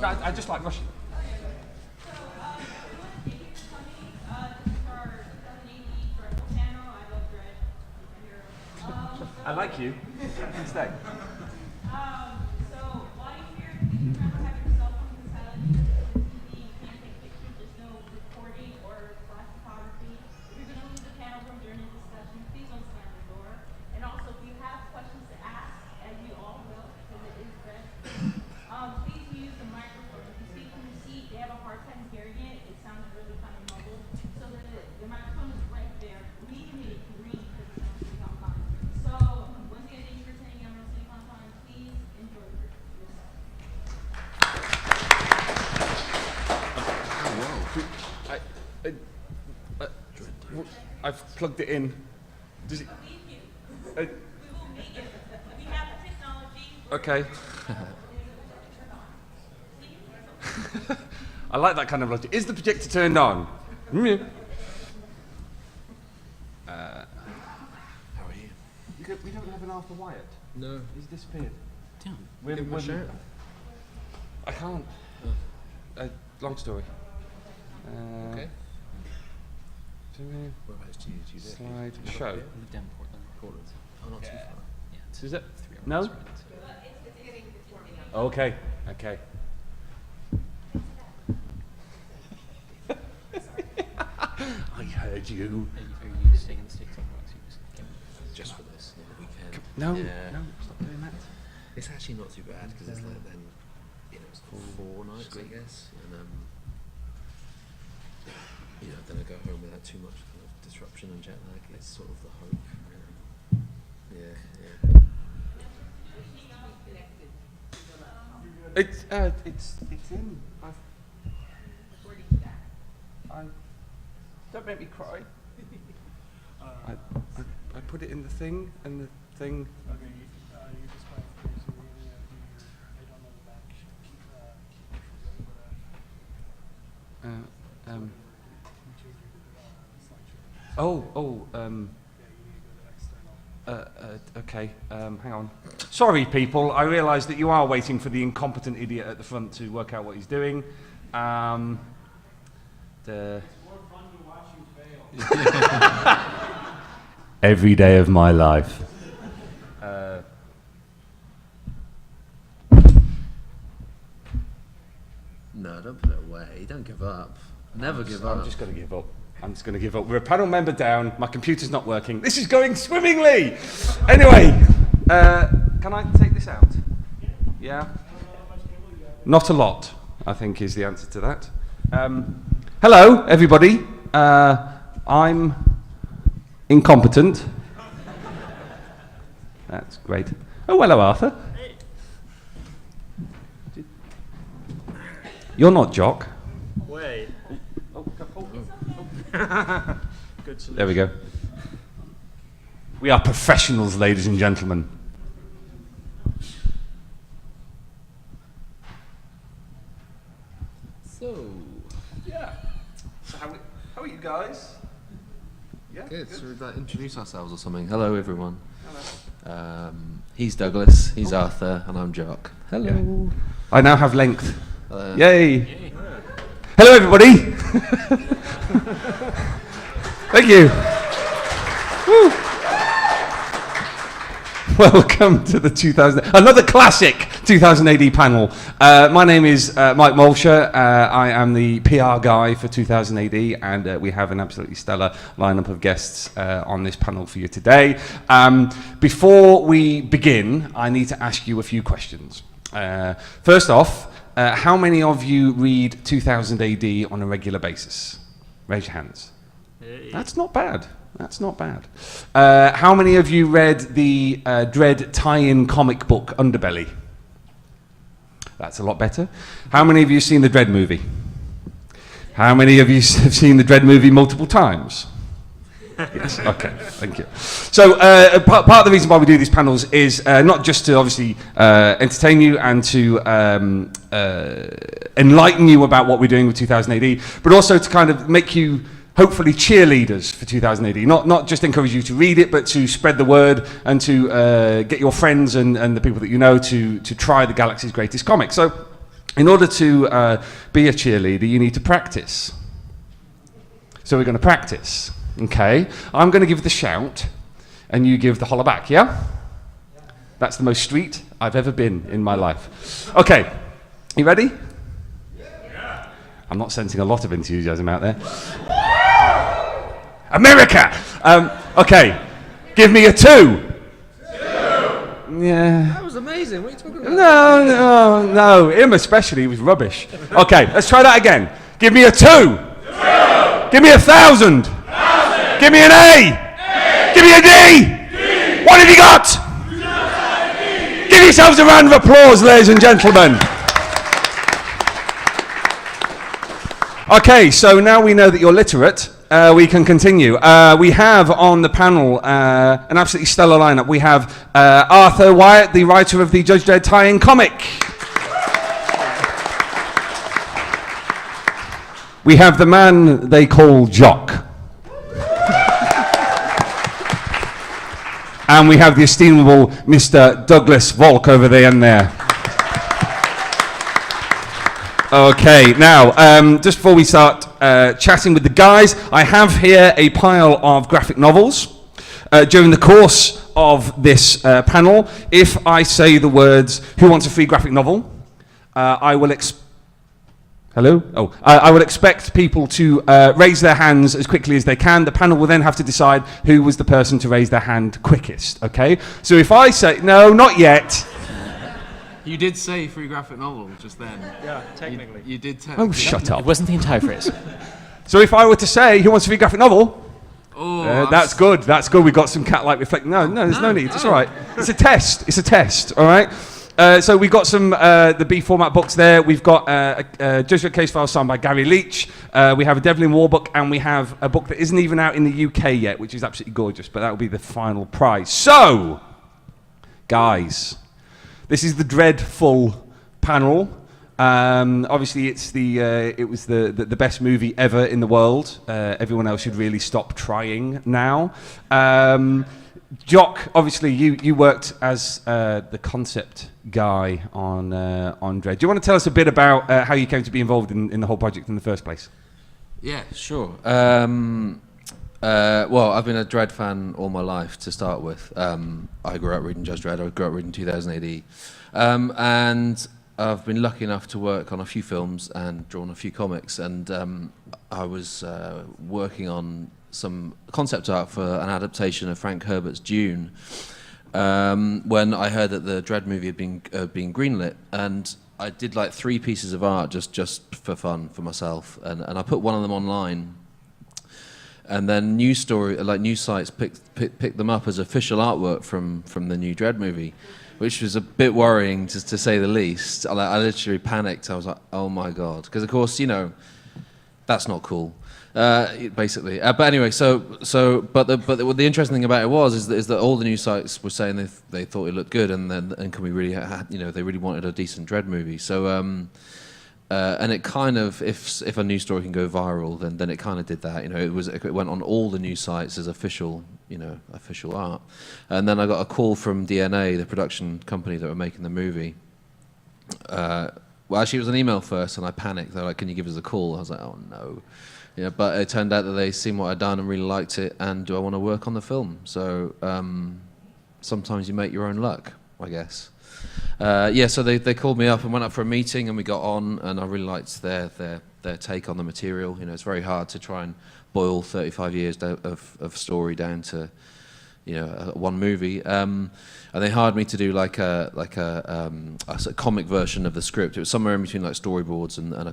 I just like Russian. I like you. You can stay. So while you're here, please remember having your cell phone silent. You can't take pictures. There's no recording or flash photography. If you're going to leave the panel room during the discussion, please don't slam the door. And also, if you have questions to ask, as you all will, because it is Dredd-Ful, please use the microphone. If you speak from your seat, they have a hard time hearing it. It sounds really kind of muffled. So the microphone is right there. We can make it green because it sounds really online. So once again, thank you for attending Emerald City Con. Please enjoy yourself. I've plugged it in. Does it? Believe you, we will make it. We have the technology. Okay. I like that kind of logic. Is the projector turned on? How are you? We don't have an after Wyatt. No. He's disappeared. Damn. Give him a shout. I can't. Long story. Okay. Whereabouts do you slide show. Down Portland. Portland. Oh, not too far. Yeah. Is it? 3 hours. No? Okay. Okay. I heard you. Are you staying in the States? Just for this weekend. No, Yeah. no, stop doing that. It's actually not too bad because it's like then, it's 4 nights, I guess, and then I go home without too much kind of disruption and jet lag. It's sort of the hope. Yeah. It's in. Don't make me cry. I put it in the thing, and the thing. Okay, you just went for so you really do your I don't know the back Okay. Hang on. Sorry, people. I realise that you are waiting for the incompetent idiot at the front to work out what he's doing. Every day of my life. No, don't put it away. Don't give up. Never give up. I'm just going to give up. I'm just going to give up. We're a panel member down. My computer's not working. This is going swimmingly. Anyway, can I take this out? Yeah? Not a lot, I think, is the answer to that. Hello, everybody. I'm incompetent. That's great. Oh, hello, Arthur. You're not Jock. Wait. Good solution. There we go. We are professionals, ladies and gentlemen. So, Yeah. So how are you guys? Yeah. good. So we'd like introduce ourselves or something. Hello, everyone. He's Douglas, he's Arthur, and I'm Jock. Hello. I now have length. Hello. Yay. Hello, everybody. Thank you. Woo. Welcome to the another classic 2000 AD panel. My name is Mike Molcher. I am the PR guy for 2000 AD, and we have an absolutely stellar lineup of guests on this panel for you today. Before we begin, I need to ask you a few questions. First off, how many of you read 2000 AD on a regular basis? Raise your hands. Hey. That's not bad. That's not bad. How many of you read the Dredd tie-in comic book Underbelly? That's a lot better. How many of you have seen the Dredd movie? How many of you have seen the Dredd movie multiple times? Yes, okay, thank you. So part of the reason why we do these panels is not just to obviously entertain you and to enlighten you about what we're doing with 2000 AD, but also to kind of make you hopefully cheerleaders for 2000 AD. Not just encourage you to read it, but to spread the word and to get your friends and the people that you know to try the galaxy's greatest comic. So in order to be a cheerleader, you need to practice. So we're going to practice, okay? I'm going to give the shout, and you give the holler back, yeah? That's the most street I've ever been in my life. Okay, you ready? Yeah. I'm not sensing a lot of enthusiasm out there. America! Okay, give me a 2. Yeah. That was amazing. What are you talking about? No. Him especially was rubbish. Okay, let's try that again. Give me a 2. Give me 1,000. Give me an A. Give me a D. What have you got? Give yourselves a round of applause, ladies and gentlemen. Okay, so now we know that you're literate. We can continue. We have on the panel an absolutely stellar lineup. We have Arthur Wyatt, the writer of the Judge Dredd tie-in comic. We have the man they call Jock. And we have the estimable Mr. Douglas Volk over the end there. Okay, now, just before we start chatting with the guys, I have here a pile of graphic novels. During the course of this panel, if I say the words, "Who wants a free graphic novel?" I will Hello? Oh, I would expect people to raise their hands as quickly as they can. The panel will then have to decide who was the person to raise their hand quickest, okay? So if I say, no, not yet. You did say free graphic novel just then. Yeah, technically. You did tell. Oh, shut up. It wasn't the entire phrase. So if I were to say, who wants a free graphic novel? Oh, That's good, we got some cat-like reflect. No, there's no need, it's all right. It's a test, all right? So we've got some the B format books there. We've got a Judge Dredd case file signed by Gary Leach. We have a Devlin War book, and we have a book that isn't even out in the UK yet, which is absolutely gorgeous, but that will be the final prize. So, guys, this is the Dredd-Ful panel. Obviously, it's it was the best movie ever in the world. Everyone else should really stop trying now. Jock, obviously, you worked as the concept guy on Dredd. Do you want to tell us a bit about how you came to be involved in the whole project in the first place? Yeah, sure. Well, I've been a Dredd fan all my life to start with. I grew up reading Judge Dredd. I grew up reading 2000 AD. And I've been lucky enough to work on a few films and drawn a few comics. And I was working on some concept art for an adaptation of Frank Herbert's Dune when I heard that the Dredd movie had been greenlit. And I did like 3 pieces of art just for fun, for myself. And I put one of them online. And then news sites picked them up as official artwork from the new Dredd movie, which was a bit worrying to say the least. I literally panicked. I was like, oh my God. Because of course, that's not cool. Basically. But anyway, but the interesting thing about it is that all the news sites were saying they thought it looked good, and can we really they really wanted a decent Dredd movie. So and it kind of, if a news story can go viral, then it kind of did that. It went on all the news sites as official art. And then I got a call from DNA, the production company that were making the movie. Well, actually, it was an email first, and I panicked. They were like, "Can you give us a call?" I was like, "Oh no." But it turned out that they seen what I'd done and really liked it, and do I want to work on the film? So sometimes you make your own luck, I guess. So they called me up and went up for a meeting, and we got on, and I really liked their take on the material. It's very hard to try and boil 35 years of story down to one movie. And they hired me to do like a sort of comic version of the script. It was somewhere in between like storyboards and a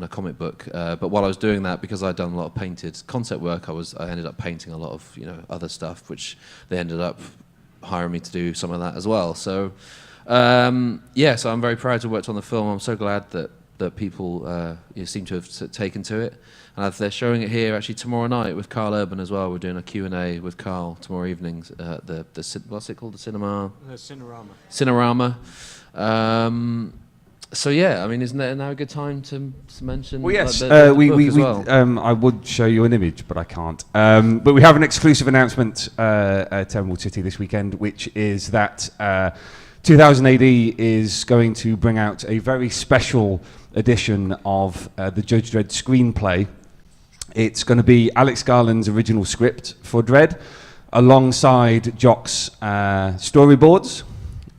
comic book. But while I was doing that, because I'd done a lot of painted concept work, I ended up painting a lot of other stuff, which they ended up hiring me to do some of that as well. So. So I'm very proud to have worked on the film. I'm so glad that people seem to have taken to it. And they're showing it here actually tomorrow night with Carl Urban as well. We're doing a Q&A with Carl tomorrow evening. What's it called? The cinema? Cinerama. So yeah, I mean, isn't that now a good time to mention? Well, yes, the book as well? I would show you an image, but I can't. But we have an exclusive announcement at Emerald City this weekend, which is that 2000 AD is going to bring out a very special edition of the Judge Dredd screenplay. It's going to be Alex Garland's original script for Dredd, alongside Jock's storyboards,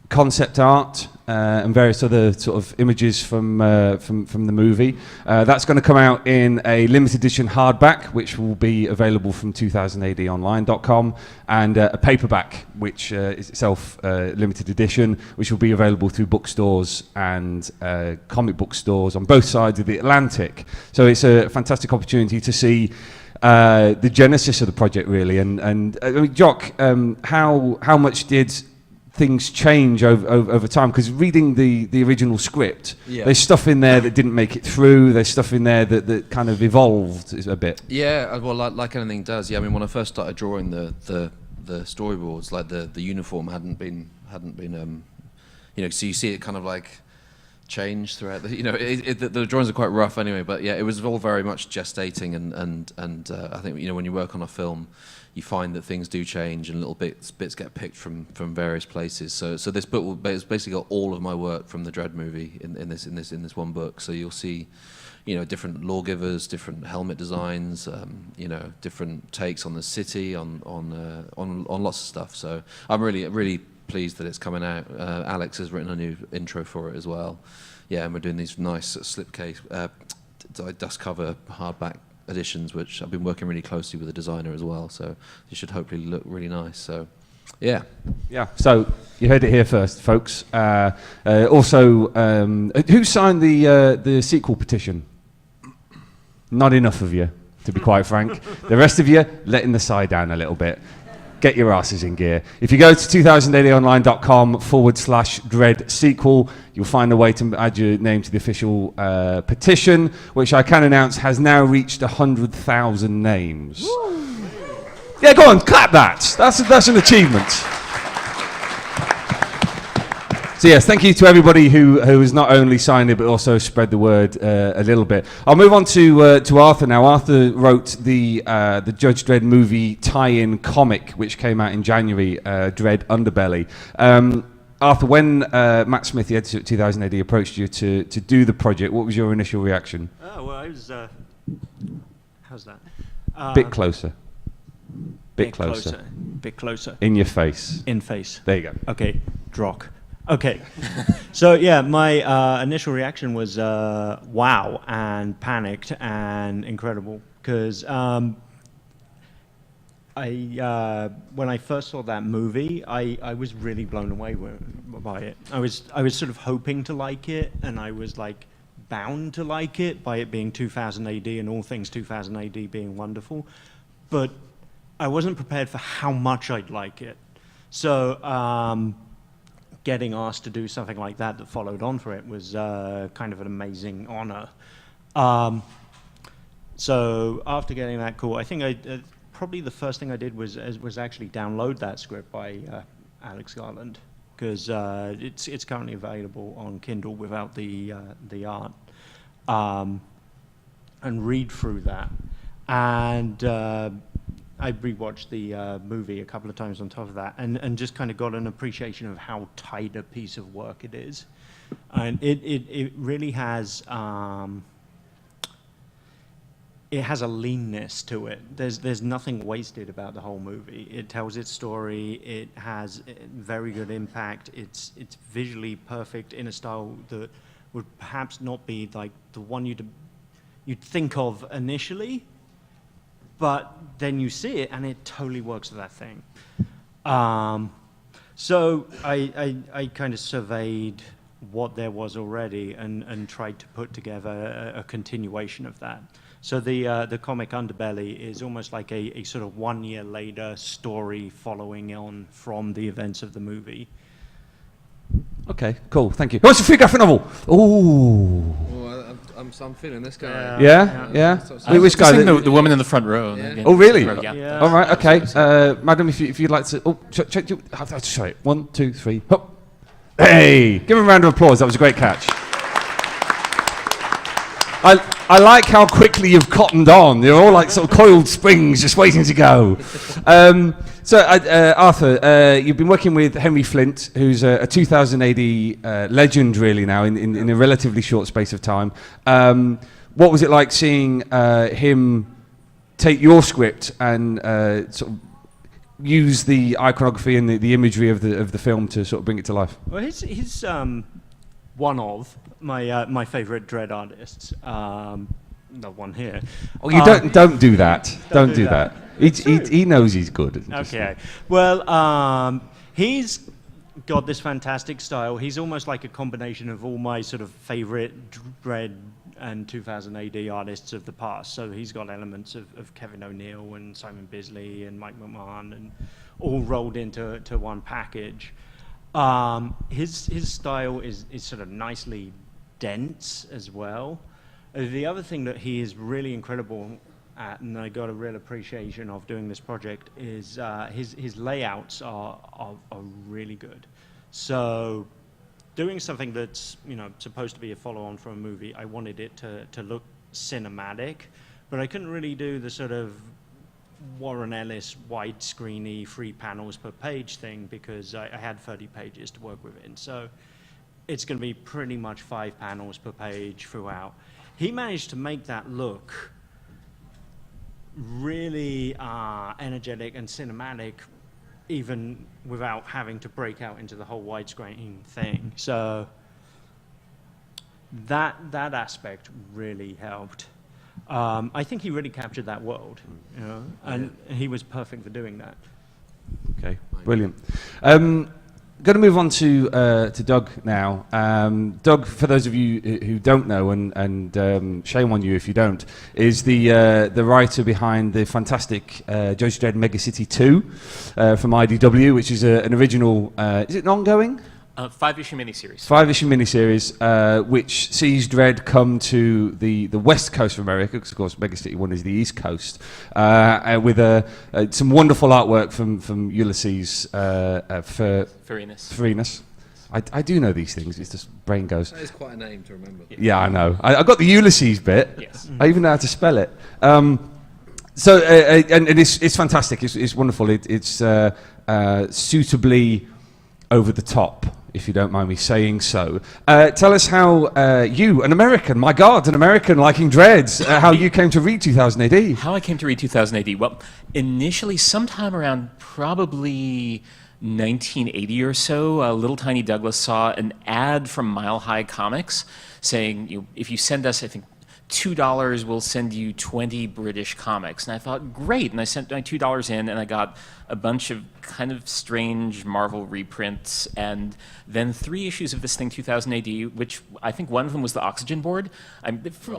concept art, and various other sort of images from the movie. That's going to come out in a limited edition hardback, which will be available from 2000adonline.com, and a paperback, which is itself limited edition, which will be available through bookstores and comic book stores on both sides of the Atlantic. So it's a fantastic opportunity to see the genesis of the project, really. And I mean, Jock, how much did things change over time? Because reading the original script, there's stuff in there that didn't make it through. There's stuff in there that kind of evolved a bit. Yeah, well, like anything does. Yeah, I mean, when I first started drawing the storyboards, like the uniform hadn't been you know, so you see it kind of like change throughout the, you know, the drawings are quite rough anyway, but yeah, it was all very much gestating, and I think, you know, when you work on a film, you find that things do change and little bits get picked from various places. So this book will basically got all of my work from the Dredd movie in this one book. So you'll see, you know, different lawgivers, different helmet designs, you know, different takes on the city, on lots of stuff. So I'm really pleased that it's coming out. Alex has written a new intro for it as well. Yeah, and we're doing these nice slipcase, dust cover hardback editions, which I've been working really closely with the designer as well. So it should hopefully look really nice. So, yeah. Yeah. So you heard it here first, folks. Also, who signed the sequel petition? Not enough of you, to be quite frank. The rest of you letting the side down a little bit. Get your asses in gear. If you go to 2000adonline.com/Dredd sequel, you'll find a way to add your name to the official petition, which I can announce has now reached 100,000 names. Woo. Yeah, go on, clap that. That's an achievement. So yes, thank you to everybody who has not only signed it but also spread the word a little bit. I'll move on to Arthur now. Arthur wrote the Judge Dredd movie tie-in comic, which came out in January, Dredd Underbelly. Arthur, when Matt Smith, the editor at 2000 AD, approached you to do the project, what was your initial reaction? Oh, well, I was... how's that? Bit closer. Bit closer. Bit closer. In your face. In face. There you go. Okay, Drock. Okay, so yeah, my initial reaction was wow, and panicked and incredible, because when I first saw that movie, I was really blown away by it. I was sort of hoping to like it, and I was like bound to like it by it being 2000 AD and all things 2000 AD being wonderful, but I wasn't prepared for how much I'd like it. So getting asked to do something like that followed on for it was kind of an amazing honor. So after getting that call, I think probably the first thing I did was actually download that script by Alex Garland, because it's currently available on Kindle without the art, and read through that. And I rewatched the movie a couple of times on top of that, and just kind of got an appreciation of how tight a piece of work it is. And it really has it has a leanness to it. There's nothing wasted about the whole movie. It tells its story. It has very good impact. It's visually perfect in a style that would perhaps not be like the one you'd think of initially, but then you see it and it totally works for that thing. So I kind of surveyed what there was already and tried to put together a continuation of that. So the comic Underbelly is almost like a sort of 1 year later story following on from the events of the movie. Okay, cool, thank you. What's your free graphic novel? Ooh. I'm feeling this guy. Yeah? Which guy? The woman in the front row. Yeah. Oh, really? Yeah. All right, okay. Madam, if you'd like to... Oh, check. Sorry. 1, 2, 3. Hop. Hey! Give him a round of applause. That was a great catch. I like how quickly you've cottoned on. You're all like sort of coiled springs just waiting to go. So, Arthur, you've been working with Henry Flint, who's a 2000 AD legend, really, now, in a relatively short space of time. What was it like seeing him take your script and sort of use the iconography and the imagery of the film to sort of bring it to life? Well, he's one of my favourite Dredd artists. The one here. Oh, you don't do that. Don't do that. He knows he's good. Okay. Well, he's got this fantastic style. He's almost like a combination of all my sort of favourite Dredd and 2000 AD artists of the past. So he's got elements of Kevin O'Neill and Simon Bisley and Mike McMahon, and all rolled into one package. His style is sort of nicely dense as well. The other thing that he is really incredible at, and I got a real appreciation of doing this project, is his layouts are really good. So doing something that's supposed to be a follow-on from a movie, I wanted it to look cinematic, but I couldn't really do the sort of Warren Ellis widescreeny 3 panels per page thing because I had 30 pages to work within. So it's going to be pretty much 5 panels per page throughout. He managed to make that look really energetic and cinematic, even without having to break out into the whole widescreen thing. So that aspect really helped. I think he really captured that world, and he was perfect for doing that. Okay, brilliant. Going to move on to Doug now. Doug, for those of you who don't know, and shame on you if you don't, is the writer behind the fantastic Judge Dredd Mega City 2 from IDW, which is an original. Is it an ongoing? 5-issue miniseries. 5-issue miniseries, which sees Dredd come to the west coast of America, because of course Mega City 1 is the east coast, with some wonderful artwork from Ulysses Farinas. I do know these things, it's just brain goes. That is quite a name to remember. Yeah, I know. I got the Ulysses bit. Yes. I even know how to spell it. So it's fantastic, it's wonderful. It's suitably over the top, if you don't mind me saying so. Tell us how you, an American liking Dreads, how you came to read 2000 AD. How I came to read 2000 AD? Well, initially, sometime around probably 1980 or so, Little Tiny Douglas saw an ad from Mile High Comics saying, if you send us, I think, $2, we'll send you 20 British comics. And I thought, great. And I sent my $2 in, and I got a bunch of kind of strange Marvel reprints, and then 3 issues of this thing, 2000 AD, which I think one of them was the Oxygen Board.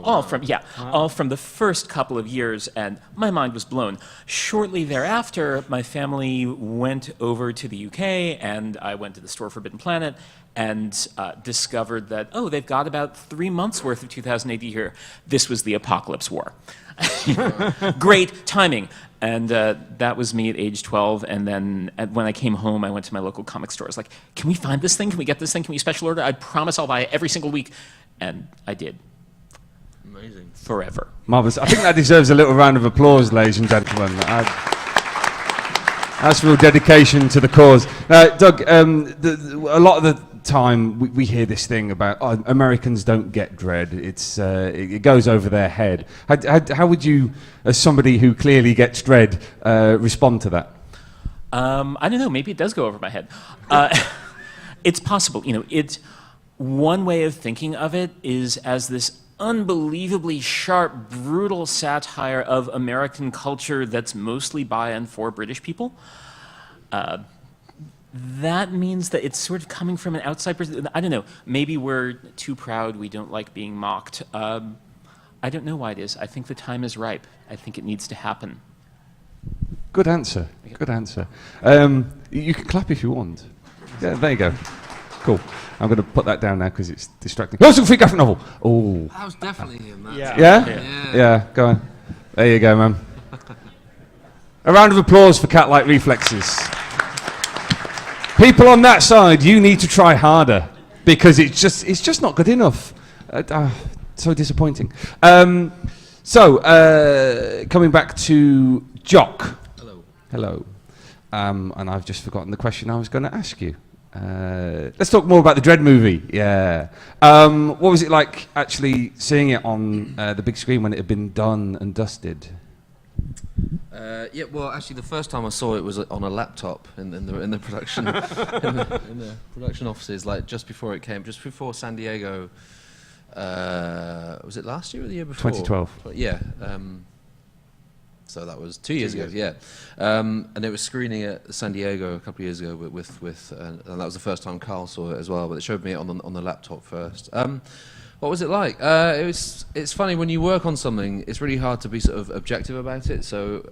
All from the first couple of years, and my mind was blown. Shortly thereafter, my family went over to the UK, and I went to the store Forbidden Planet, and discovered that, they've got about 3 months worth of 2000 AD here. This was the Apocalypse War. Great timing. And that was me at age 12. And then when I came home, I went to my local comic store. I was like, can we find this thing? Can we get this thing? Can we special order? I promise I'll buy it every single week. And I did. Amazing. Forever. Marvellous. I think that deserves a little round of applause, ladies and gentlemen. That's real dedication to the cause. Doug, a lot of the time we hear this thing about Americans don't get Dredd. It goes over their head. How would you, as somebody who clearly gets Dredd, respond to that? I don't know. Maybe it does go over my head. It's possible. One way of thinking of it is as this unbelievably sharp, brutal satire of American culture that's mostly by and for British people. That means that it's sort of coming from an outside person. I don't know. Maybe we're too proud. We don't like being mocked. I don't know why it is. I think the time is ripe. I think it needs to happen. Good answer. Good answer. You can clap if you want. Yeah, there you go. Cool. I'm going to put that down now because it's distracting. Oh, it's a free graphic novel. Oh. That was definitely him. Yeah? Go on. There you go, man. A round of applause for cat-like reflexes. People on that side, you need to try harder because it's just not good enough. So disappointing. Coming back to Jock. Hello. Hello. and I've just forgotten the question I was going to ask you. Let's talk more about the Dredd movie. Yeah. What was it like actually seeing it on the big screen when it had been done and dusted? Yeah, well, actually, the first time I saw it was on a laptop in the production in the production offices, like just before San Diego. Was it last year or the year before? 2012. Yeah. So that was 2 years ago. Yeah. And it was screening at San Diego a couple of years ago with and that was the first time Carl saw it as well. But it showed me it on the laptop first. What was it like? It's funny when you work on something. It's really hard to be sort of objective about it. So,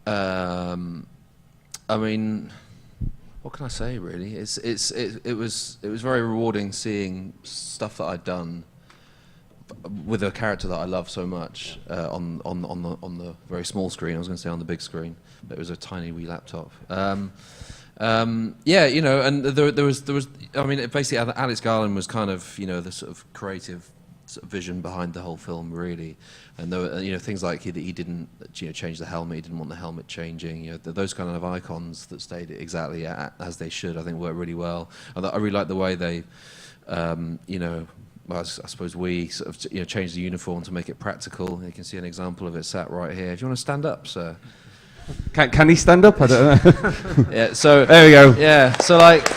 I mean, what can I say? Really, it was very rewarding seeing stuff that I'd done with a character that I love so much on the very small screen. I was going to say on the big screen, but it was a tiny wee laptop. Yeah, you know, and there was. I mean, basically, Alex Garland was kind of, you know, the sort of creative sort of vision behind the whole film, really. And there were, you know, things like he didn't, you know, change the helmet. He didn't want the helmet changing. You know, those kind of icons that stayed exactly as they should, I think, worked really well. And I really like the way they, you know. Well, I suppose we sort of, you know, changed the uniform to make it practical. You can see an example of it sat right here. If you want to stand up, sir. Can he stand up? I don't know. Yeah. So there we go. Yeah. So like.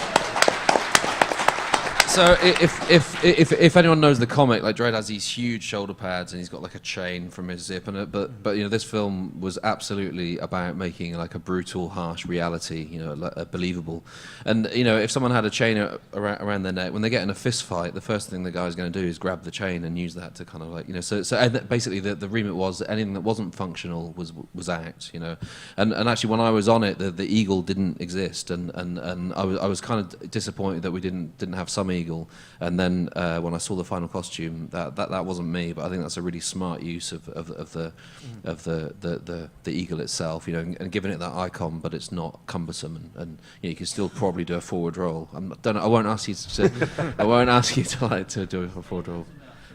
So if anyone knows the comic, like Dredd has these huge shoulder pads and he's got like a chain from his zip, and but you know, this film was absolutely about making like a brutal, harsh reality, you know, believable. And you know, if someone had a chain around their neck, when they get in a fist fight, the first thing the guy's going to do is grab the chain and use that to kind of like, you know, so and basically the remit was that anything that wasn't functional was out, you know. And actually when I was on it, the eagle didn't exist, and I was kind of disappointed that we didn't have some eagle. And then when I saw the final costume, that wasn't me, but I think that's a really smart use of the eagle itself, you know, and giving it that icon, but it's not cumbersome, and you know, you can still probably do a forward roll. I won't ask you to do a forward roll.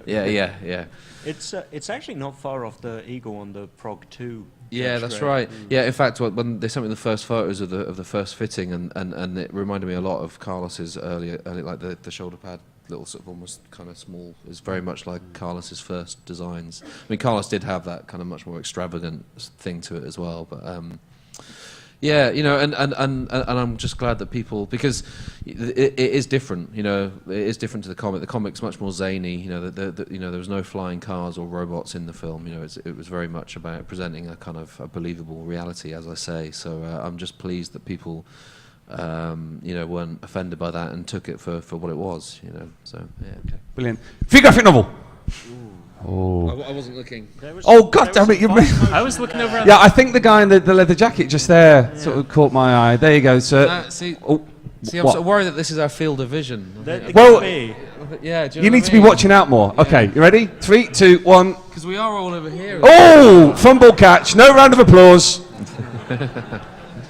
Yeah. It's actually not far off the eagle on the Prog 2. Yeah, that's right. Yeah, in fact, when they sent me the first photos of the first fitting, and it reminded me a lot of Carlos's early like the shoulder pad, little sort of almost kind of small. It's very much like Carlos's first designs. I mean, Carlos did have that kind of much more extravagant thing to it as well, but. Yeah, you know, and I'm just glad that people, because it is different, you know, it is different to the comic. The comic's much more zany, you know. You know, there was no flying cars or robots in the film. You know, it was very much about presenting a kind of a believable reality, as I say. So I'm just pleased that people, you know, weren't offended by that and took it for what it was, you know. So yeah, okay. Brilliant. Free graphic novel. Oh. I wasn't looking. Oh, God damn it! I was looking over. Yeah, I think the guy in the leather jacket just there sort of caught my eye. There you go, sir. See, oh, I'm sort of worried that this is our field of vision. Well, yeah, you need to be watching out more. Yeah. Okay, you ready? 3, 2, 1. Because we are all over here. Oh, fumble catch. No round of applause.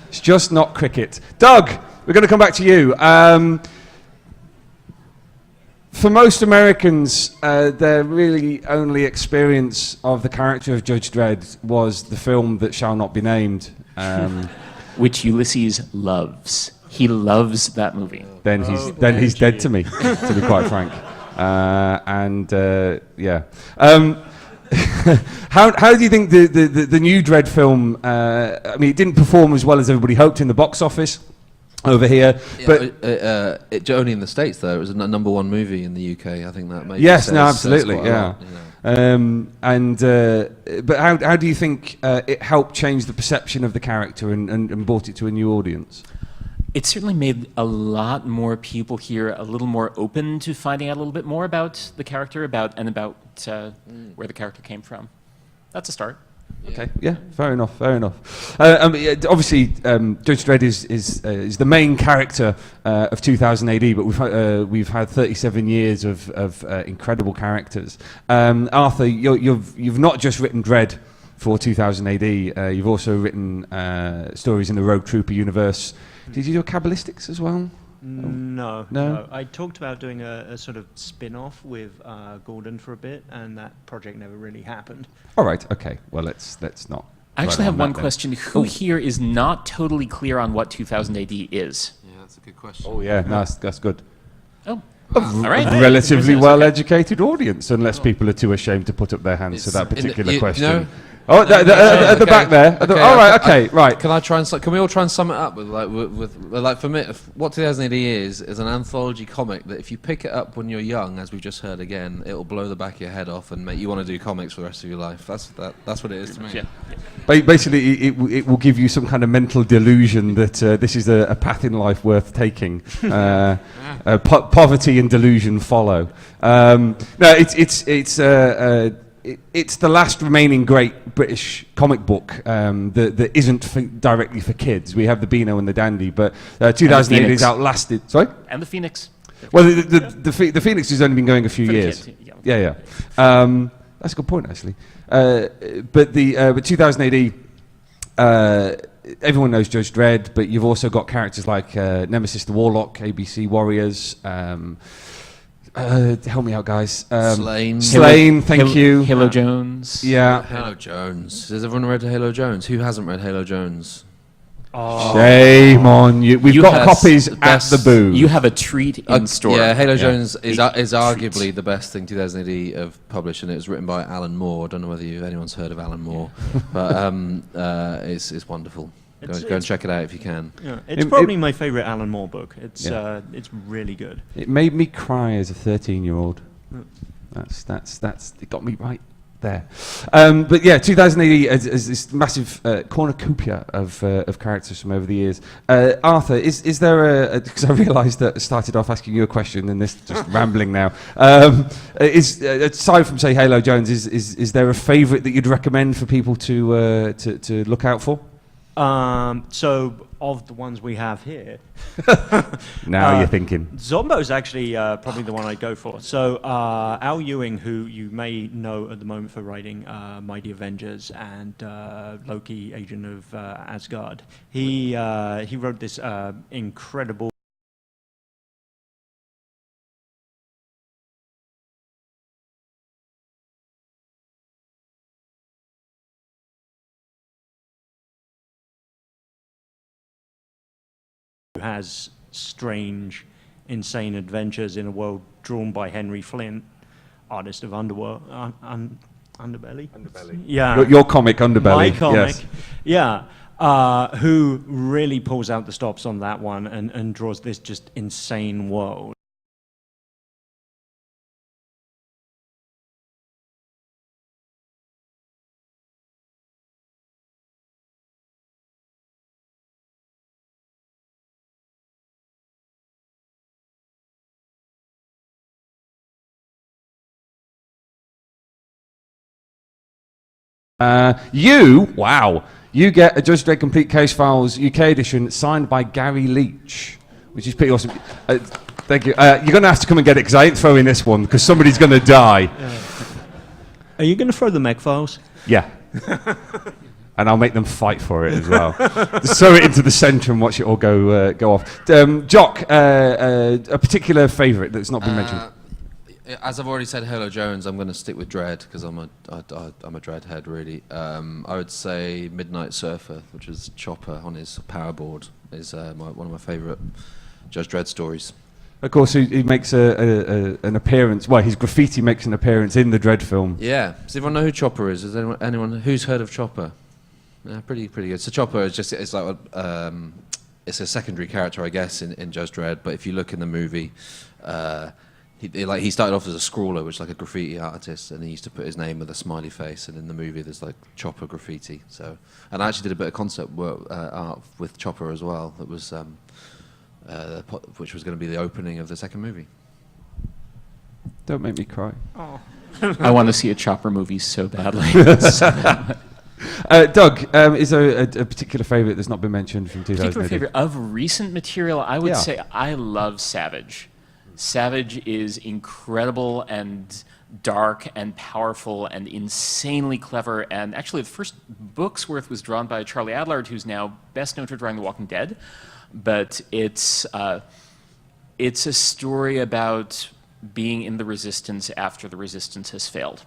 It's just not cricket. Doug, we're going to come back to you. For most Americans, their really only experience of the character of Judge Dredd was the film that shall not be named. Which Ulysses loves. He loves that movie. Then he's dead to me, to be quite frank. Yeah. How do you think the new Dredd film, I mean, it didn't perform as well as everybody hoped in the box office over here, yeah, but it only in the States though. It was a #1 movie in the UK. I think that maybe yes, no, absolutely, yeah. Lot, you know. But how do you think it helped change the perception of the character and brought it to a new audience? It certainly made a lot more people here a little more open to finding out a little bit more about the character, about where the character came from. That's a start. Okay. Yeah. Fair enough. Obviously, Judge Dredd is the main character of 2000 AD, but we've had 37 years of incredible characters. Arthur, you've not just written Dredd for 2000 AD. You've also written stories in the Rogue Trooper universe. Did you do Kabbalistics as well? No. I talked about doing a sort of spin-off with Gordon for a bit, and that project never really happened. All right. Okay. Well, let's not. I actually have on one that then. question. Who here is not totally clear on what 2000 AD is? Yeah, that's a good question. Oh yeah, nice. That's good. Oh, all right. A relatively Okay. well-educated audience, unless people are too ashamed to put up their hands to It's that in the- particular you question. know- Oh, at the Okay, back there. okay, All right, okay, right. Can I try and can we all try and sum it up with like for me, what 2000 AD is an anthology comic that if you pick it up when you're young, as we've just heard again, it will blow the back of your head off and make you want to do comics for the rest of your life. That's what it is to me. Yeah. Basically, it will give you some kind of mental delusion that this is a path in life worth taking. Poverty and delusion follow. No, it's the last remaining great British comic book that isn't directly for kids. We have the Beano and the Dandy, but 2008 Phoenix. is outlasted. Sorry? And the Phoenix. Well, the Phoenix has only been going a few For the years. kids, Yeah. That's a good point, actually. But 2000 AD, everyone knows Judge Dredd, but you've also got characters like Nemesis the Warlock, ABC Warriors. Help me out, guys. Slain, thank you. Halo Jones. Yeah. Halo Jones. Has everyone read Halo Jones? Who hasn't read Halo Jones? Shame on you. We've You got have copies at best- the booth. You have a treat in store. Yeah, Halo Jones is Treat. arguably the best thing 2000 AD have published, and it was written by Alan Moore. I don't know whether anyone's heard of Alan Moore, but it's wonderful. Go and check it out if you can. Yeah, it's probably my favorite Alan Moore book. It's really good. It made me cry as a 13-year-old. That's it got me right there. But yeah, 2000 AD is this massive cornucopia of characters from over the years. Arthur, is there because I realised that I started off asking you a question and this just rambling now. Is aside from say Halo Jones, is there a favourite that you'd recommend for people to look out for? So of the ones we have here, Now you're thinking. Zombo's actually probably the one I'd go for. So Al Ewing, who you may know at the moment for writing Mighty Avengers and Loki, Agent of Asgard, he wrote this incredible has strange, insane adventures in a world drawn by Henry Flint, artist of Underworld, Underbelly. Yeah. Your comic Underbelly. My comic. Yes. Yeah. Who really pulls out the stops on that one and draws this just insane world. You get a Judge Dredd Complete Case Files UK edition signed by Gary Leach, which is pretty awesome. Thank you. You're going to have to come and get it because I ain't throwing this one because somebody's going to die. Are you going to throw the mech files? Yeah. And I'll make them fight for it as well. Just throw it into the centre and watch it all go off. Jock, a particular favourite that's not been mentioned. As I've already said, Halo Jones. I'm going to stick with Dredd because I'm a Dredd head really. I would say Midnight Surfer, which is Chopper on his powerboard, is one of my favourite Judge Dredd stories. Of course, he makes an appearance. Well, his graffiti makes an appearance in the Dredd film. Yeah. Does everyone know who Chopper is? Is anyone who's heard of Chopper? Yeah, pretty good. So Chopper is it's like it's a secondary character, I guess, in Judge Dredd. But if you look in the movie, he started off as a scrawler, which is like a graffiti artist, and he used to put his name with a smiley face. And in the movie, there's like Chopper graffiti. So, and I actually did a bit of concept work art with Chopper as well. That was which was going to be the opening of the second movie. Don't make me cry. I want to see a Chopper movie so badly. Doug, is there a particular favourite that's not been mentioned from 2000? Particular favorite of recent material, I would say I love Savage. Savage is incredible and dark and powerful and insanely clever. And actually, the first book's worth was drawn by Charlie Adlard, who's now best known for drawing The Walking Dead. But it's a story about being in the resistance after the resistance has failed.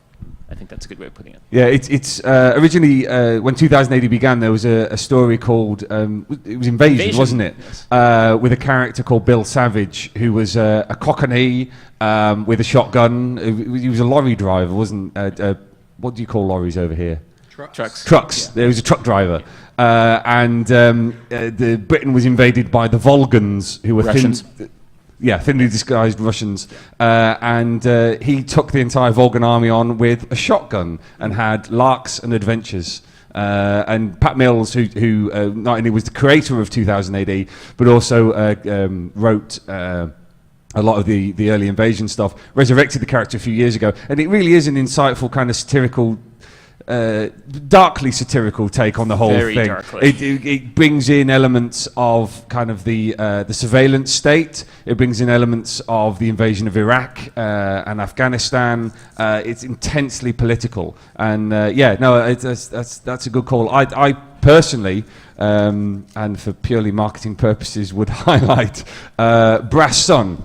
I think that's a good way of putting it. Yeah, it's originally when 2080 began, there was a story called it was Invasion, wasn't it? Yes. With a character called Bill Savage, who was a Cockney with a shotgun. He was a lorry driver, wasn't? What do you call lorries over here? Trucks. Trucks. There was a truck driver, and Britain was invaded by the Volgans, who were Russians. thinly disguised Russians, and he took the entire Volgan army on with a shotgun and had larks and adventures. And Pat Mills, who not only was the creator of 2000 AD, but also wrote a lot of the early Invasion stuff, resurrected the character a few years ago, and it really is an insightful kind of satirical. Darkly satirical take on the whole Very thing. darkly. It brings in elements of kind of the surveillance state. It brings in elements of the invasion of Iraq and Afghanistan. It's intensely political, and that's a good call. I personally, and for purely marketing purposes, would highlight Brass Sun.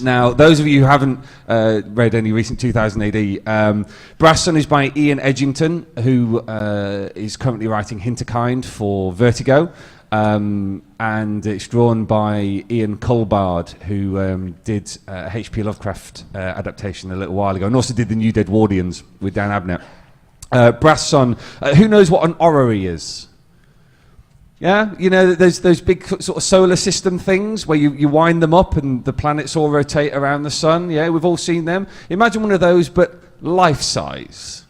Now, those of you who haven't read any recent 2000 AD, Brass Sun is by Ian Edgington, who is currently writing Hinterkind for Vertigo, and it's drawn by Ian Culbard, who did a H.P. Lovecraft adaptation a little while ago, and also did the New Dead Wardians with Dan Abnett. Brass Sun, who knows what an orrery is? Yeah, you know, there's those big sort of solar system things where you wind them up and the planets all rotate around the sun. Yeah, we've all seen them. Imagine one of those, but life-size.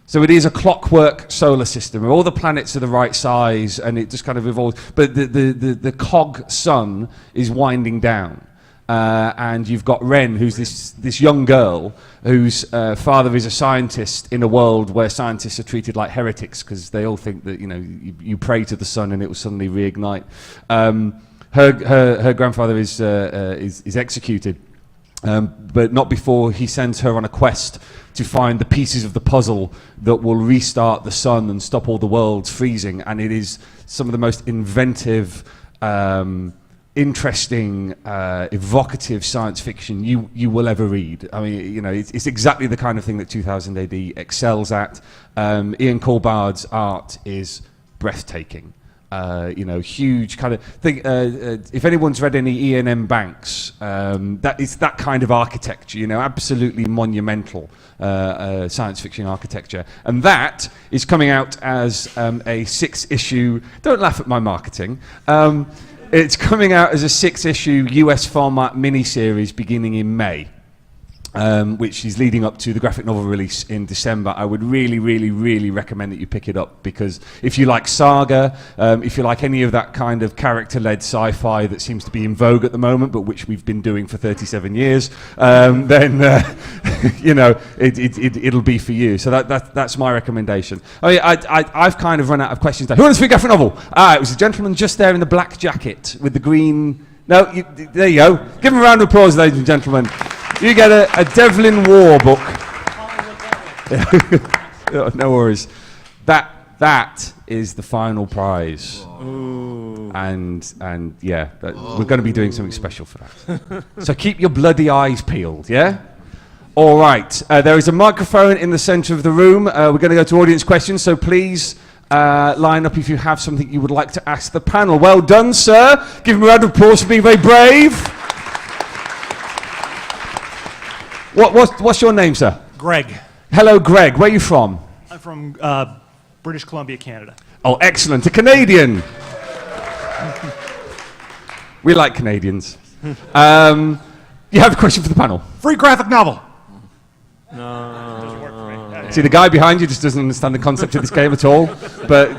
So it is a clockwork solar system where all the planets are the right size and it just kind of evolves. But the cog sun is winding down. And you've got Ren, who's this young girl whose father is a scientist in a world where scientists are treated like heretics because they all think that, you know, you pray to the sun and it will suddenly reignite. Her grandfather is executed, but not before he sends her on a quest to find the pieces of the puzzle that will restart the sun and stop all the worlds freezing. And it is some of the most inventive, interesting, evocative science fiction you will ever read. I mean, you know, it's exactly the kind of thing that 2000 AD excels at. Ian Culbard's art is breathtaking. You know, huge kind of thing. If anyone's read any Ian M. Banks, that is that kind of architecture, you know, absolutely monumental science fiction architecture. And that is coming out as a 6-issue, don't laugh at my marketing, it's coming out as a 6-issue US format miniseries beginning in May, which is leading up to the graphic novel release in December. I would really, really, really recommend that you pick it up, because if you like Saga, if you like any of that kind of character-led sci-fi that seems to be in vogue at the moment, but which we've been doing for 37 years, then you know, it'll be for you. So that's my recommendation. Oh yeah, I've kind of run out of questions. Who wants a free graphic novel? It was the gentleman just there in the black jacket with the green. No, there you go. Give him a round of applause, ladies and gentlemen. You get a Devlin War book. No worries. That is the final prize. Ooh. And yeah, we're going to be doing something special for that. So keep your bloody eyes peeled, yeah? All right. There is a microphone in the center of the room. We're going to go to audience questions, so please line up if you have something you would like to ask the panel. Well done, sir. Give him a round of applause for being very brave. What's your name, sir? Greg. Hello, Greg. Where are you from? I'm from British Columbia, Canada. Oh, excellent. A Canadian. We like Canadians. You have a question for the panel? Free graphic novel. See, the guy behind you just doesn't understand the concept of this game at all. But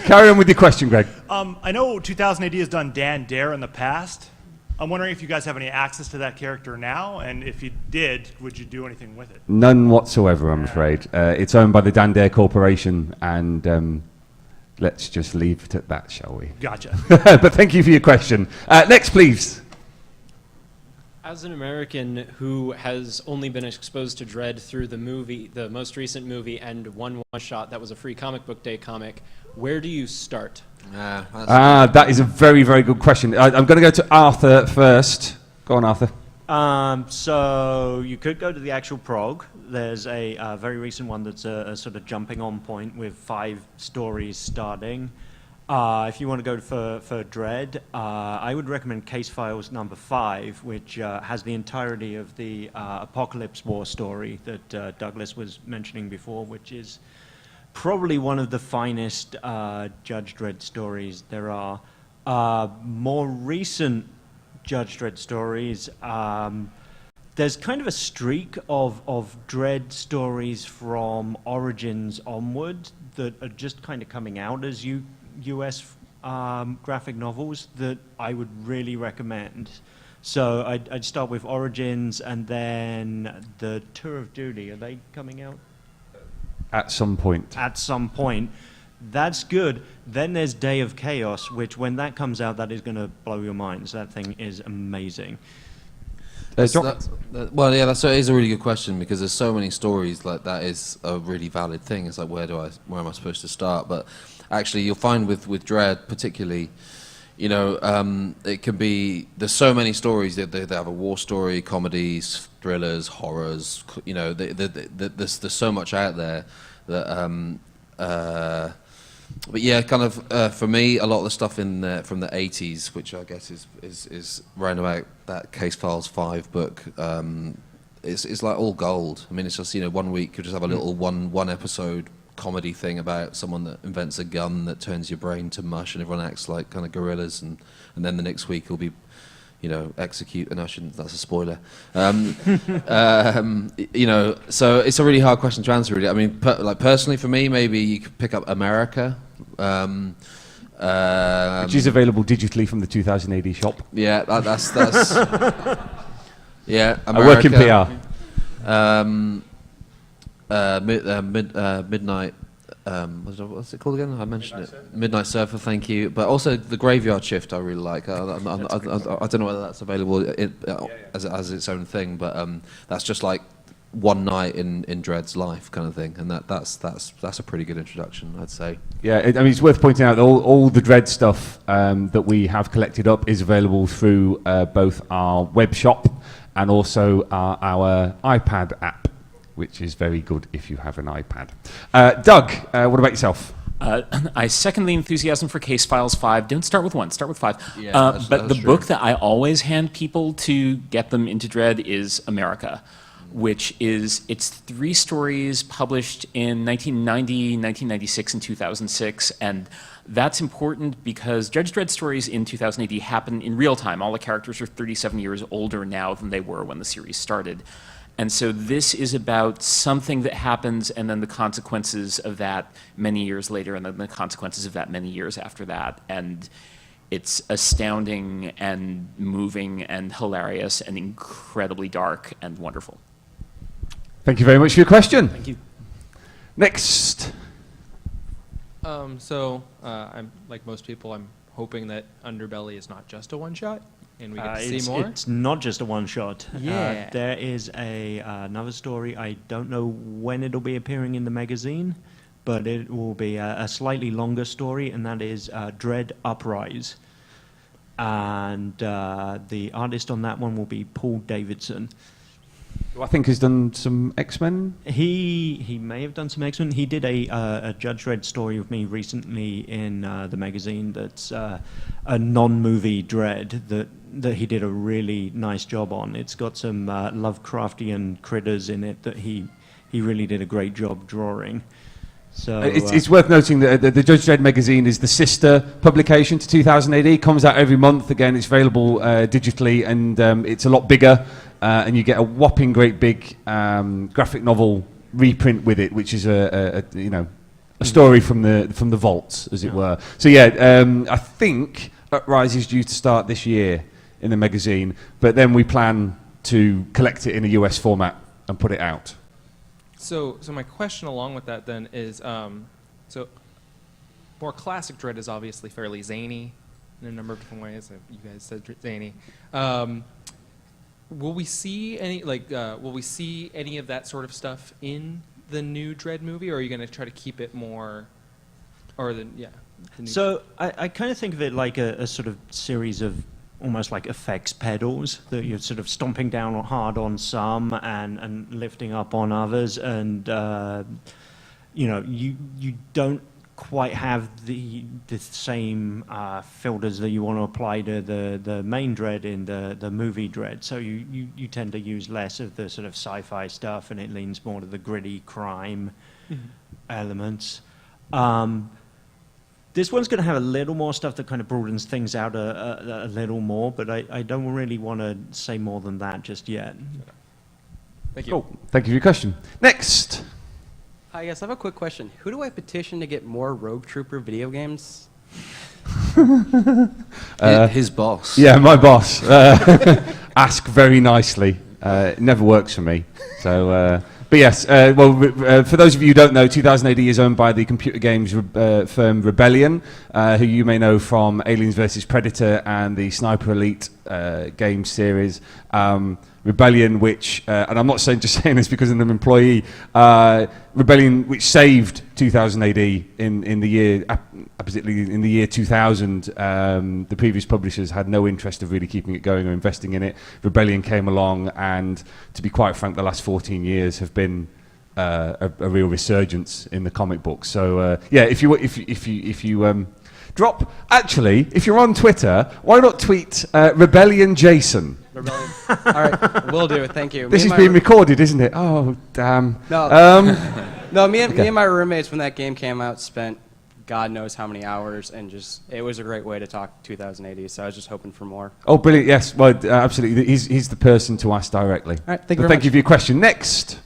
carry on with your question, Greg. I know 2000 AD has done Dan Dare in the past. I'm wondering if you guys have any access to that character now, and if you did, would you do anything with it? None whatsoever, I'm afraid. It's owned by the Dan Dare Corporation, and let's just leave it at that, shall we? Gotcha. But thank you for your question. Next, please. As an American who has only been exposed to Dredd through the movie, the most recent movie, and one shot that was a free comic book day comic, where do you start? That is a very, very good question. I'm going to go to Arthur first. Go on, Arthur. So you could go to the actual prog. There's a very recent one that's a sort of jumping on point with 5 stories starting. If you want to go for Dredd, I would recommend Case Files number 5, which has the entirety of the Apocalypse War story that Douglas was mentioning before, which is probably one of the finest Judge Dredd stories there are. More recent Judge Dredd stories, there's kind of a streak of Dredd stories from Origins onward that are just kind of coming out as US graphic novels that I would really recommend. So I'd start with Origins, and then the Tour of Duty. Are they coming out? At some point. At some point. That's good. Then there's Day of Chaos, which when that comes out, that is going to blow your minds. That thing is amazing. Jock? Well, yeah, that is a really good question, because there's so many stories. Like, that is a really valid thing. It's like, where am I supposed to start? But actually, you'll find with Dredd particularly, you know, it can be, there's so many stories. They have a war story, comedies, thrillers, horrors. You know, there's so much out there that. But yeah, kind of for me, a lot of the stuff from the 80s, which I guess is round about that Case Files 5 book, it's like all gold. I mean, it's just, you know, one week you just have a little one episode comedy thing about someone that invents a gun that turns your brain to mush and everyone acts like kind of gorillas, and then the next week will be, you know, Eccc, and I shouldn't, that's a spoiler. You know, so it's a really hard question to answer, really. I mean, like personally for me, maybe you could pick up America. Which is available digitally from the 2000 AD shop. Yeah, that's yeah, America. I work in PR. Midnight. What's it called again? I mentioned it. Midnight Surfer, thank you. But also the Graveyard Shift, I really like. I don't know whether that's available as its own thing, but that's just like one night in Dredd's life kind of thing, and that's a pretty good introduction, I'd say. Yeah, I mean, it's worth pointing out that all the Dredd stuff that we have collected up is available through both our web shop and also our iPad app, which is very good if you have an iPad. Doug, what about yourself? I second the enthusiasm for Case Files 5. Don't start with 1, start with 5. Yeah, but the true. book that I always hand people to get them into Dredd is America, which is, it's 3 stories published in 1990, 1996, and 2006. And that's important because Judge Dredd stories in 2000 AD happen in real time. All the characters are 37 years older now than they were when the series started. And so this is about something that happens and then the consequences of that many years later and then the consequences of that many years after that. And it's astounding and moving and hilarious and incredibly dark and wonderful. Thank you very much for your question. Thank you. Next. I'm like most people, I'm hoping that Underbelly is not just a one-shot, and we get to see more. It's not just a one-shot. Yeah. There is another story. I don't know when it'll be appearing in the magazine, but it will be a slightly longer story, and that is Dredd Uprise. And the artist on that one will be Paul Davidson. Who I think has done some X-Men. He may have done some X-Men. He did a Judge Dredd story with me recently in the magazine that's a non-movie Dredd that he did a really nice job on. It's got some Lovecraftian critters in it that he really did a great job drawing. So It's worth noting that the Judge Dredd magazine is the sister publication to 2000 AD. Comes out every month. Again, it's available digitally, and it's a lot bigger. And you get a whopping great big graphic novel reprint with it, which is a story from the vaults, as it were. So yeah, I think Uprise is due to start this year in the magazine, but then we plan to collect it in a US format and put it out. So my question along with that then is, so more classic Dredd is obviously fairly zany in a number of different ways. You guys said zany. Will we see any of that sort of stuff in the new Dredd movie, or are you going to try to keep it more, or the new So I kind of think of it like a sort of series of almost like effects pedals that you're sort of stomping down hard on some and lifting up on others, and you don't quite have the same filters that you want to apply to the main Dredd in the movie Dredd. So you tend to use less of the sort of sci-fi stuff, and it leans more to the gritty crime elements. This one's going to have a little more stuff that kind of broadens things out a little more, but I don't really want to say more than that just yet. Thank you. Cool. Thank you for your question. Next. Hi, yes, I have a quick question. Who do I petition to get more Rogue Trooper video games? His boss. Yeah, my boss. Ask very nicely. It never works for me. So, but yes, for those of you who don't know, 2000 AD is owned by the computer games firm Rebellion, who you may know from Aliens vs. Predator and the Sniper Elite game series. Rebellion, which, and I'm not just saying this because I'm an employee, Rebellion, which saved 2000 AD in the year, oppositely in the year 2000, the previous publishers had no interest of really keeping it going or investing in it. Rebellion came along, and to be quite frank, the last 14 years have been a real resurgence in the comic books. So yeah, if you drop, actually, if you're on Twitter, why not tweet Rebellion Jason? Rebellion. All right, will do. Thank you. This is being recorded, isn't it? Oh, damn. No, no. Me and my roommates, when that game came out, spent God knows how many hours, and it was a great way to talk 2000 AD. So I was just hoping for more. Oh, brilliant! Yes, well, absolutely. He's the person to ask directly. All right, thank you. Thank you for your question. Next.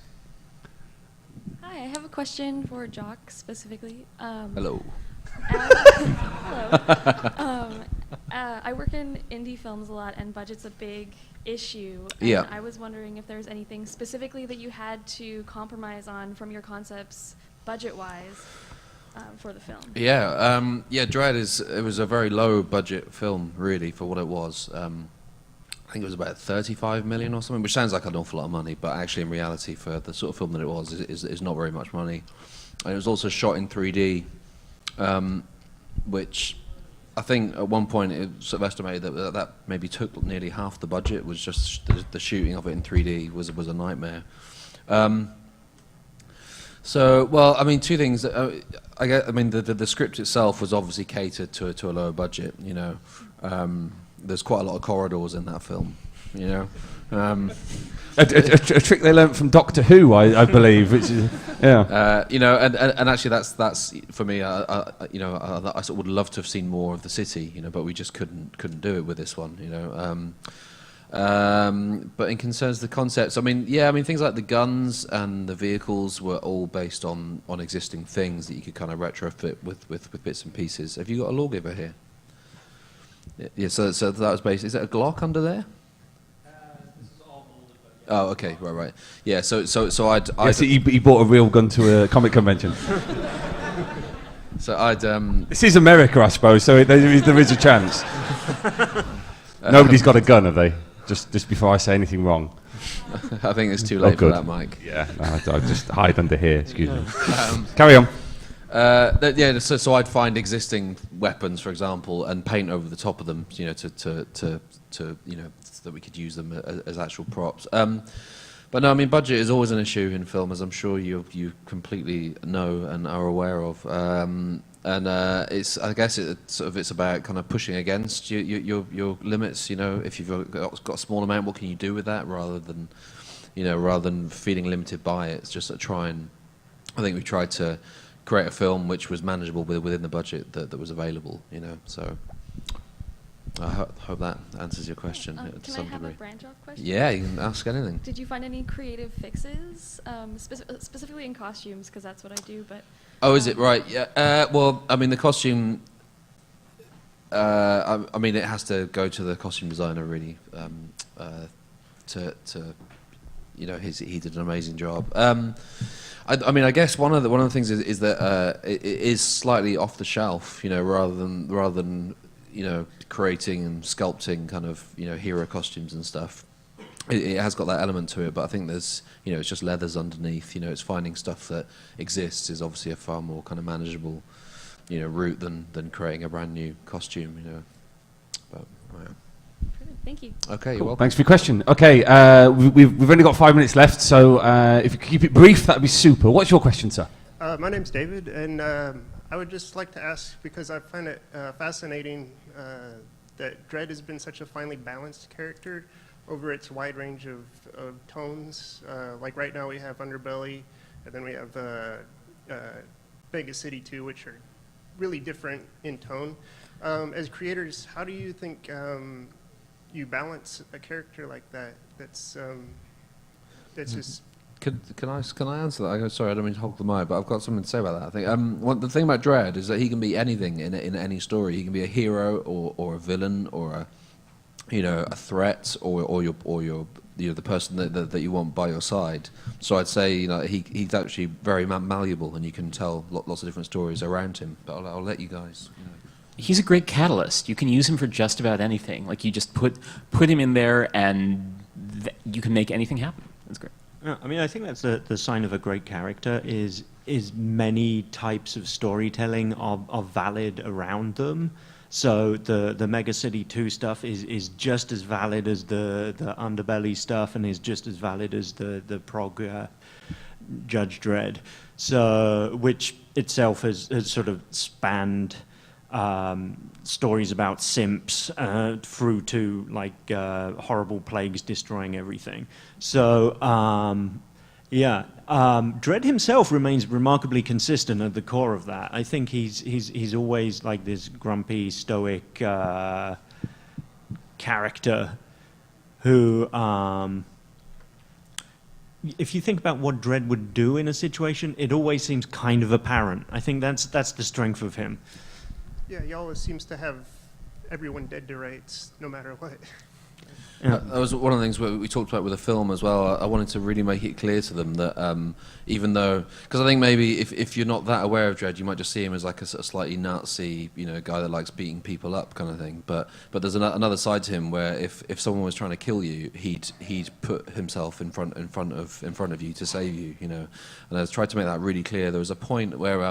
Hi, I have a question for Jock specifically. Hello. Hello. I work in indie films a lot, and budget's a big issue. And Yeah. I was wondering if there's anything specifically that you had to compromise on from your concepts, budget-wise, for the film. Yeah, Dredd it was a very low budget film, really, for what it was. I think it was about 35 million or something, which sounds like an awful lot of money, but actually in reality, for the sort of film that it was, is not very much money. And it was also shot in 3D, which I think at one point it sort of estimated that maybe took nearly half the budget. Was just the shooting of it in 3D was a nightmare. So, well, I mean, two things. The script itself was obviously catered to a lower budget. You know, there's quite a lot of corridors in that film. You know. A trick they learnt from Doctor Who, I believe, which is, yeah. And actually, that's for me. I sort of would love to have seen more of the city, but we just couldn't do it with this one, But in concerns the concepts, things like the guns and the vehicles were all based on existing things that you could kind of retrofit with bits and pieces. Have you got a lawgiver here? Yeah. So that was based. Is that a Glock under there? Oh, okay, right. Yeah, so he bought a real gun to a comic convention. So I'd. This is America, I suppose. So there is a chance. Nobody's got a gun, have they? Just before I say anything wrong. I think it's too late for that, Mike. Yeah, I'll just hide under here. Excuse me. Carry on. So I'd find existing weapons, for example, and paint over the top of them, to so that we could use them as actual props. But no, budget is always an issue in film, as I'm sure you completely know and are aware of. It's about kind of pushing against your limits. If you've got a small amount, what can you do with that, rather than feeling limited by it. It's just I think we tried to create a film which was manageable within the budget that was available. So. I hope that answers your question to Can some I have degree. a branch-off question? Yeah, you can ask anything. Did you find any creative fixes, specifically in costumes, because that's what I do, but... Oh, is it? Right, yeah. The costume... it has to go to the costume designer, really, he did an amazing job. I guess one of the things is that it is slightly off the shelf, rather than creating and sculpting kind of, hero costumes and stuff. It has got that element to it, but I think there's, it's just leathers underneath. It's finding stuff that exists is obviously a far more kind of manageable, route than creating a brand new costume. But yeah. Thank you. Okay, you're Cool. welcome. Thanks for your question. Okay, we've only got 5 minutes left, so if you could keep it brief, that'd be super. What's your question, sir? My name's David, and I would just like to ask, because I find it fascinating that Dredd has been such a finely balanced character over its wide range of tones. Like right now we have Underbelly, and then we have Vegas City 2, which are really different in tone. As creators, how do you think you balance a character like that that's just... Can I answer that? Sorry, I don't mean to hog the mic, but I've got something to say about that. I think the thing about Dredd is that he can be anything in any story. He can be a hero or a villain or a threat or the person that you want by your side. So I'd say he's actually very malleable, and you can tell lots of different stories around him. But I'll let you guys. He's a great catalyst. You can use him for just about anything. Like, you just put him in there, and you can make anything happen. That's great. Yeah, I mean, I think that's the sign of a great character is many types of storytelling are valid around them. So the Mega City 2 stuff is just as valid as the Underbelly stuff, and is just as valid as the prog Judge Dredd. So, which itself has sort of spanned stories about simps through to like horrible plagues destroying everything. So Dredd himself remains remarkably consistent at the core of that. I think he's always like this grumpy, stoic character who, if you think about what Dredd would do in a situation, it always seems kind of apparent. I think that's the strength of him. Yeah, he always seems to have everyone dead to rights, no matter what. Yeah. That was one of the things we talked about with the film as well. I wanted to really make it clear to them that even though, because I think maybe if you're not that aware of Dredd, you might just see him as like a slightly Nazi, guy that likes beating people up kind of thing. But there's another side to him where if someone was trying to kill you, he'd put himself in front of you to save you, And I tried to make that really clear. There was a point where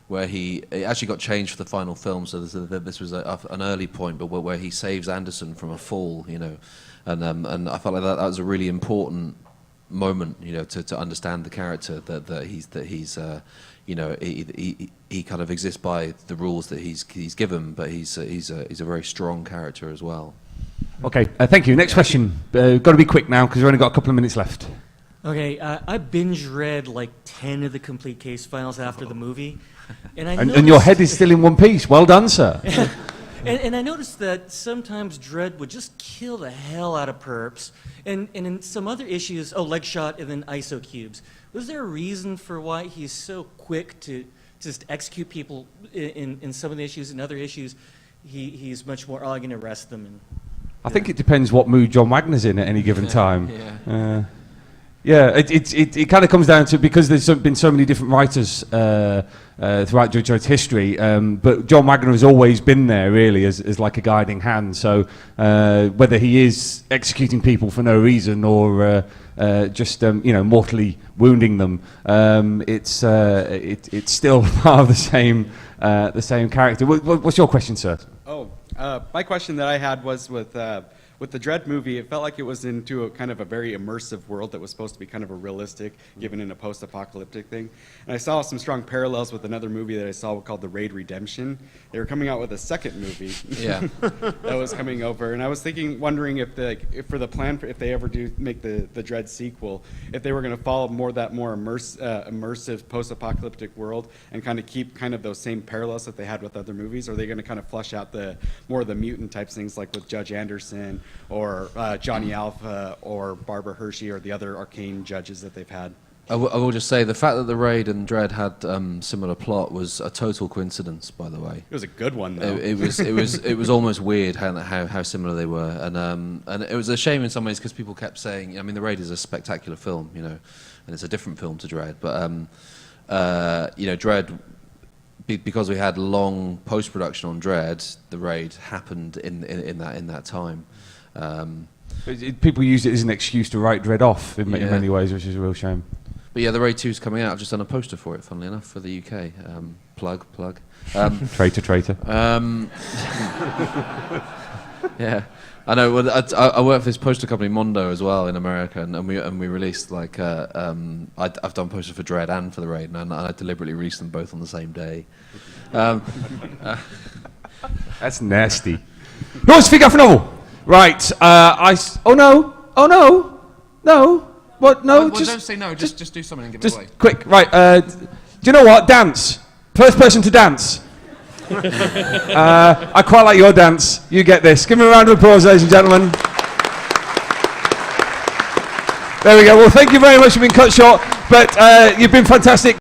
it actually got changed for the final film, so this was an early point, but where he saves Anderson from a fall, and I felt like that was a really important moment, to understand the character that he kind of exists by the rules that he's given, but he's a very strong character as well. Okay, thank you. Next question. Got to be quick now because we've only got a couple of minutes left. Okay, I binge read like 10 of the complete case files after the movie. And your head is still in one piece. Well done, sir. and I noticed that sometimes Dredd would just kill the hell out of perps. And in some other issues, leg shot and then ISO cubes. Was there a reason for why he's so quick to just execute people in some of the issues? In other issues, he's much more, I'm going to arrest them. I think it depends what mood John Wagner's in at any given time. Yeah, it kind of comes down to, because there's been so many different writers throughout Judge Dredd's history, but John Wagner has always been there, really, as like a guiding hand. So whether he is executing people for no reason or just mortally wounding them, it's still part of the same character. What's your question, sir? My question that I had was with the Dredd movie, it felt like it was into a kind of a very immersive world that was supposed to be kind of a realistic, given in a post-apocalyptic thing. And I saw some strong parallels with another movie that I saw called The Raid Redemption. They were coming out with a second movie that was coming over. And I was wondering if they ever do make the Dredd sequel, if they were going to follow more immersive post-apocalyptic world and kind of keep kind of those same parallels that they had with other movies, or are they going to kind of flesh out more of the mutant type things like with Judge Anderson or Johnny Alpha or Barbara Hershey or the other arcane judges that they've had? I will just say the fact that the Raid and Dredd had similar plot was a total coincidence, by the way. It was a good one, though. It was almost weird how similar they were, and it was a shame in some ways because people kept saying, I mean, the Raid is a spectacular film, and it's a different film to Dredd, but Dredd, because we had long post-production on Dredd, the Raid happened in that time. People use it as an excuse to write Dredd off in many ways, which is a real shame. But yeah, the Raid 2 is coming out. I've just done a poster for it, funnily enough, for the UK. Plug. Traitor. Yeah, I know. Well, I work for this poster company Mondo as well in America, and we released like I've done posters for Dredd and for the Raid, and I deliberately released them both on the same day. That's nasty. Who wants to speak up for novel? Right. Oh no. What? No. Well, don't say no. Just do something and give it away. Just quick. Right. Do you know what? Dance. First person to dance. I quite like your dance. You get this. Give me a round of applause, ladies and gentlemen. There we go. Well, thank you very much for being cut short, but you've been fantastic.